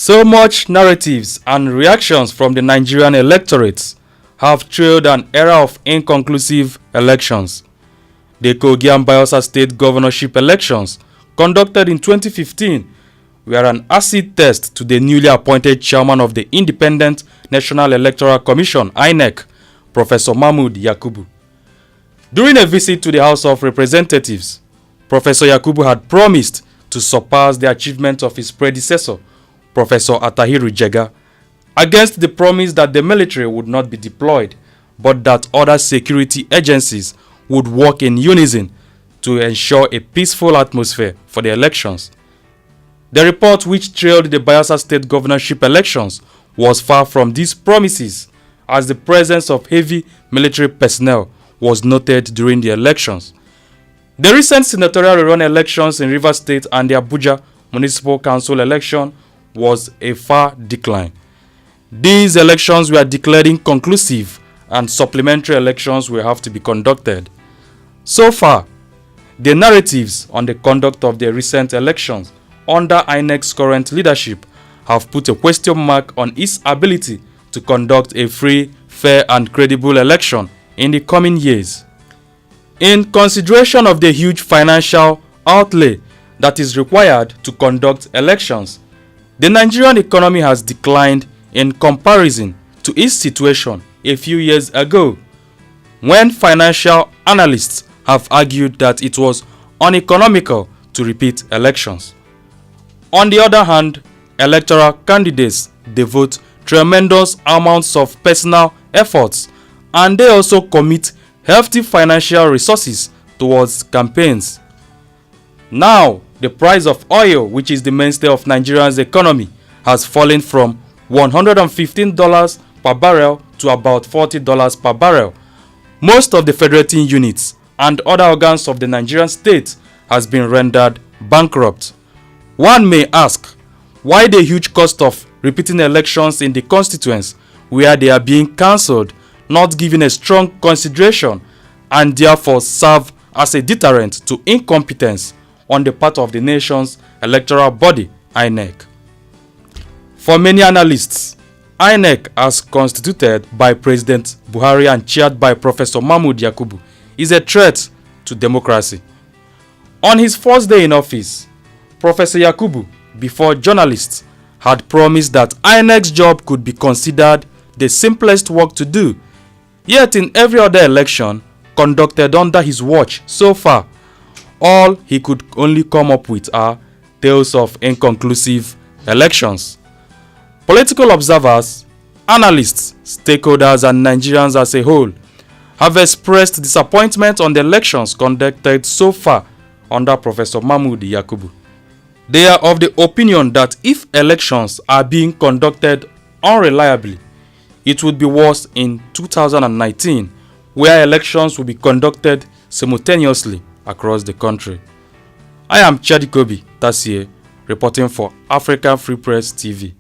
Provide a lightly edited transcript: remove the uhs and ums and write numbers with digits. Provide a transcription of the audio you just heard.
So much narratives and reactions from the Nigerian electorate have trailed an era of inconclusive elections. The Kogi and Bayelsa state governorship elections conducted in 2015 were an acid test to the newly appointed chairman of the Independent National Electoral Commission (INEC), Professor Mahmood Yakubu. During a visit to the House of Representatives, Professor Yakubu had promised to surpass the achievement of his predecessor, Professor Atahiru Jega, against the promise that the military would not be deployed, but that other security agencies would work in unison to ensure a peaceful atmosphere for the elections. The report, which trailed the Bayelsa state governorship elections, was far from these promises, as the presence of heavy military personnel was noted during the elections. The recent senatorial rerun elections in Rivers State and the Abuja Municipal Council election was a far decline. These elections were declared inconclusive and supplementary elections will have to be conducted. So far, the narratives on the conduct of the recent elections under INEC's current leadership have put a question mark on its ability to conduct a free, fair and credible election in the coming years. In consideration of the huge financial outlay that is required to conduct elections, the Nigerian economy has declined in comparison to its situation a few years ago, when financial analysts have argued that it was uneconomical to repeat elections. On the other hand, electoral candidates devote tremendous amounts of personal efforts and they also commit hefty financial resources towards campaigns. Now, the price of oil, which is the mainstay of Nigeria's economy, has fallen from $115 per barrel to about $40 per barrel. Most of the federating units and other organs of the Nigerian state has been rendered bankrupt. One may ask, why the huge cost of repeating elections in the constituents where they are being cancelled not given a strong consideration and therefore serve as a deterrent to incompetence on the part of the nation's electoral body, INEC. For many analysts, INEC, as constituted by President Buhari and chaired by Professor Mahmood Yakubu, is a threat to democracy. On his first day in office, Professor Yakubu, before journalists, had promised that INEC's job could be considered the simplest work to do. Yet in every other election conducted under his watch so far, all he could only come up with are tales of inconclusive elections. Political observers, analysts, stakeholders and Nigerians as a whole have expressed disappointment on the elections conducted so far under Professor Mahmood Yakubu. They are of the opinion that if elections are being conducted unreliably, it would be worse in 2019, where elections will be conducted simultaneously across the country. I am Tasie, reporting for African Free Press TV.